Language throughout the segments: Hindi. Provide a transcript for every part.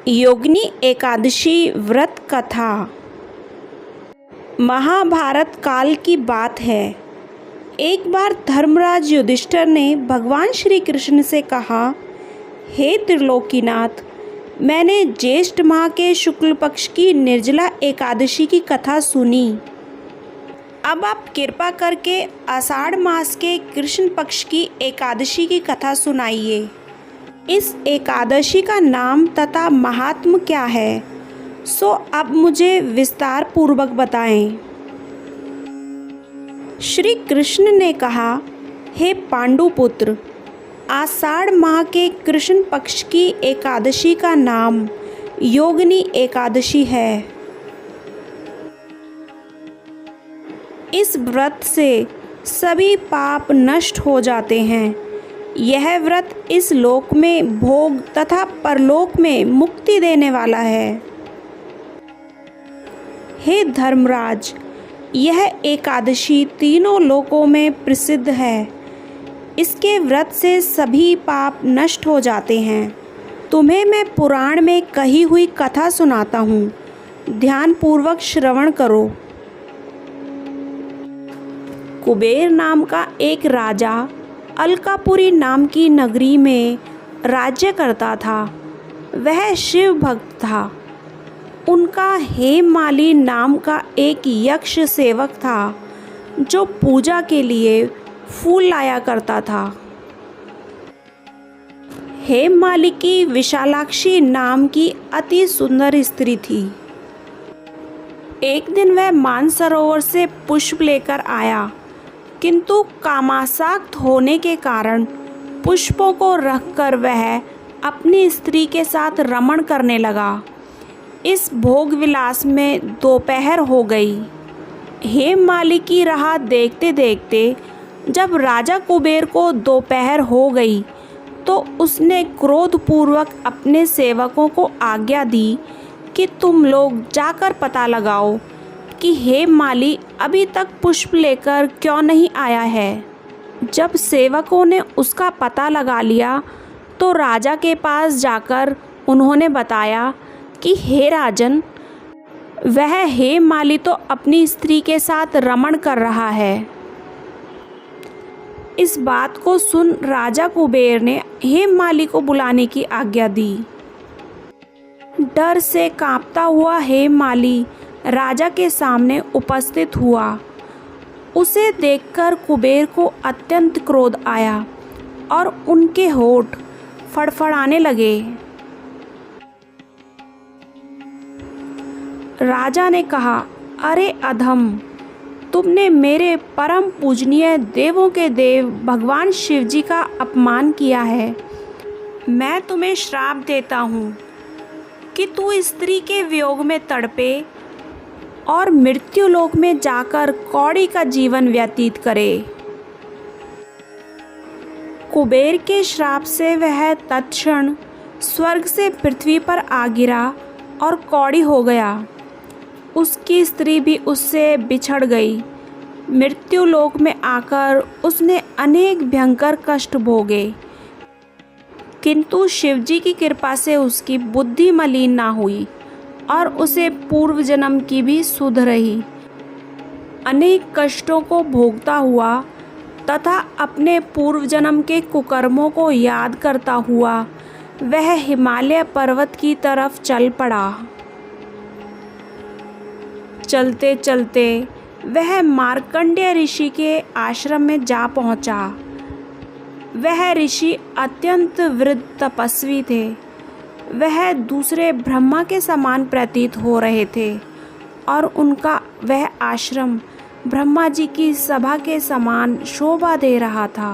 योगिनी एकादशी व्रत कथा। महाभारत काल की बात है। एक बार धर्मराज युधिष्ठिर ने भगवान श्री कृष्ण से कहा, हे त्रिलोकीनाथ, मैंने ज्येष्ठ माह के शुक्ल पक्ष की निर्जला एकादशी की कथा सुनी। अब आप कृपा करके आषाढ़ मास के कृष्ण पक्ष की एकादशी की कथा सुनाइए। इस एकादशी का नाम तथा महात्म्य क्या है, सो अब मुझे विस्तार पूर्वक बताएं। श्री कृष्ण ने कहा, हे पांडुपुत्र, आषाढ़ माह के कृष्ण पक्ष की एकादशी का नाम योगिनी एकादशी है। इस व्रत से सभी पाप नष्ट हो जाते हैं। यह व्रत इस लोक में भोग तथा परलोक में मुक्ति देने वाला है। हे धर्मराज, यह एकादशी तीनों लोकों में प्रसिद्ध है। इसके व्रत से सभी पाप नष्ट हो जाते हैं। तुम्हें मैं पुराण में कही हुई कथा सुनाता हूँ, ध्यानपूर्वक श्रवण करो। कुबेर नाम का एक राजा अलकापुरी नाम की नगरी में राज्य करता था। वह शिव भक्त था। उनका हेममाली नाम का एक यक्ष सेवक था जो पूजा के लिए फूल लाया करता था। हेममाली की विशालाक्षी नाम की अति सुंदर स्त्री थी। एक दिन वह मानसरोवर से पुष्प लेकर आया, किंतु कामासक्त होने के कारण पुष्पों को रखकर वह अपनी स्त्री के साथ रमण करने लगा। इस भोग विलास में दोपहर हो गई। हेममाली की राह देखते देखते जब राजा कुबेर को दोपहर हो गई तो उसने क्रोधपूर्वक अपने सेवकों को आज्ञा दी कि तुम लोग जाकर पता लगाओ कि हेममाली अभी तक पुष्प लेकर क्यों नहीं आया है। जब सेवकों ने उसका पता लगा लिया तो राजा के पास जाकर उन्होंने बताया कि हे राजन, वह हेममाली तो अपनी स्त्री के साथ रमण कर रहा है। इस बात को सुन राजा कुबेर ने हेममाली को बुलाने की आज्ञा दी। डर से कांपता हुआ हेममाली राजा के सामने उपस्थित हुआ। उसे देखकर कुबेर को अत्यंत क्रोध आया और उनके होठ फड़फड़ाने लगे। राजा ने कहा, अरे अधम, तुमने मेरे परम पूजनीय देवों के देव भगवान शिव जी का अपमान किया है। मैं तुम्हें श्राप देता हूँ कि तू स्त्री के वियोग में तड़पे और मृत्यु लोक में जाकर कौड़ी का जीवन व्यतीत करे। कुबेर के श्राप से वह तत्क्षण स्वर्ग से पृथ्वी पर आ गिरा और कौड़ी हो गया। उसकी स्त्री भी उससे बिछड़ गई। मृत्यु लोक में आकर उसने अनेक भयंकर कष्ट भोगे, किंतु शिवजी की कृपा से उसकी बुद्धि मलिन ना हुई और उसे पूर्व जन्म की भी सुध रही। अनेक कष्टों को भोगता हुआ तथा अपने पूर्व जन्म के कुकर्मों को याद करता हुआ वह हिमालय पर्वत की तरफ चल पड़ा। चलते चलते वह मार्कंडेय ऋषि के आश्रम में जा पहुंचा। वह ऋषि अत्यंत वृद्ध तपस्वी थे। वह दूसरे ब्रह्मा के समान प्रतीत हो रहे थे और उनका वह आश्रम ब्रह्मा जी की सभा के समान शोभा दे रहा था।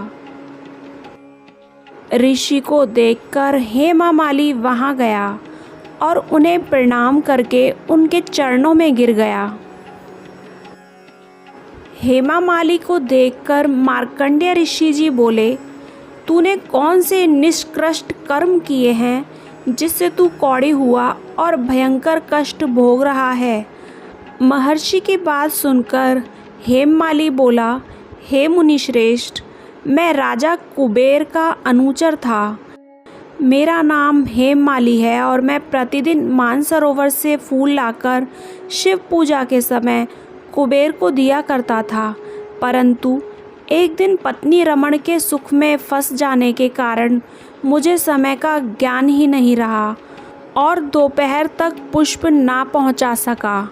ऋषि को देखकर हेममाली वहां गया और उन्हें प्रणाम करके उनके चरणों में गिर गया। हेममाली को देखकर मार्कंडेय ऋषि जी बोले, तूने कौन से निष्कृष्ट कर्म किए हैं जिससे तू कौड़ी हुआ और भयंकर कष्ट भोग रहा है। महर्षि की बात सुनकर हेममाली बोला, हे मुनिश्रेष्ठ, मैं राजा कुबेर का अनुचर था। मेरा नाम हेममाली है और मैं प्रतिदिन मानसरोवर से फूल लाकर शिव पूजा के समय कुबेर को दिया करता था, परंतु एक दिन पत्नी रमण के सुख में फंस जाने के कारण मुझे समय का ज्ञान ही नहीं रहा और दोपहर तक पुष्प ना पहुंचा सका।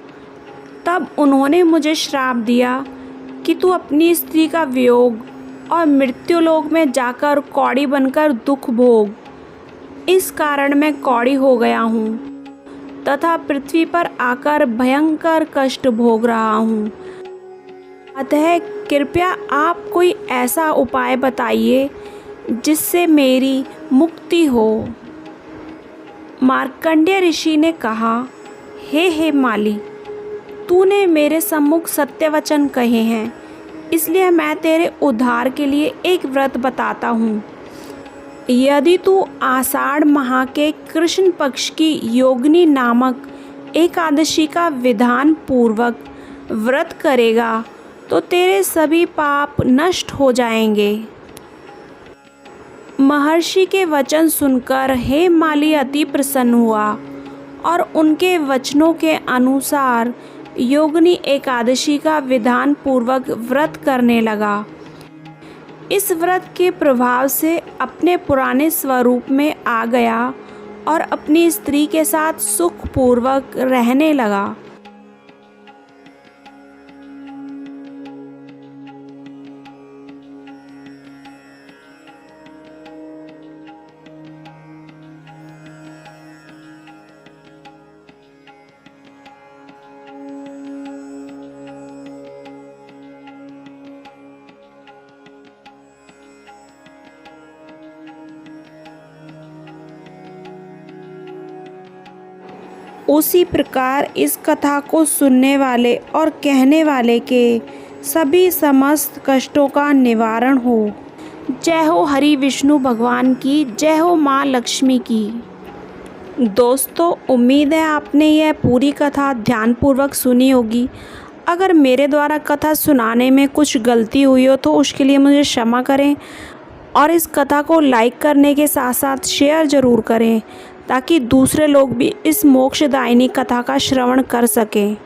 तब उन्होंने मुझे श्राप दिया कि तू अपनी स्त्री का वियोग और मृत्युलोक में जाकर कौड़ी बनकर दुख भोग। इस कारण मैं कौड़ी हो गया हूँ तथा पृथ्वी पर आकर भयंकर कष्ट भोग रहा हूँ। अतः कृपया आप कोई ऐसा उपाय बताइए जिससे मेरी मुक्ति हो। मार्कंडेय ऋषि ने कहा, हे हेममाली, तूने मेरे सम्मुख सत्य वचन कहे हैं, इसलिए मैं तेरे उद्धार के लिए एक व्रत बताता हूँ। यदि तू आषाढ़ माह के कृष्ण पक्ष की योगिनी नामक एकादशी का विधान पूर्वक व्रत करेगा तो तेरे सभी पाप नष्ट हो जाएंगे। महर्षि के वचन सुनकर हेममाली अति प्रसन्न हुआ और उनके वचनों के अनुसार योगिनी एकादशी का विधान पूर्वक व्रत करने लगा। इस व्रत के प्रभाव से अपने पुराने स्वरूप में आ गया और अपनी स्त्री के साथ सुखपूर्वक रहने लगा। उसी प्रकार इस कथा को सुनने वाले और कहने वाले के सभी समस्त कष्टों का निवारण हो। जय हो हरि विष्णु भगवान की, जय हो माँ लक्ष्मी की। दोस्तों, उम्मीद है आपने यह पूरी कथा ध्यानपूर्वक सुनी होगी। अगर मेरे द्वारा कथा सुनाने में कुछ गलती हुई हो तो उसके लिए मुझे क्षमा करें और इस कथा को लाइक करने के साथ साथ शेयर ज़रूर करें ताकि दूसरे लोग भी इस मोक्षदायिनी कथा का श्रवण कर सकें।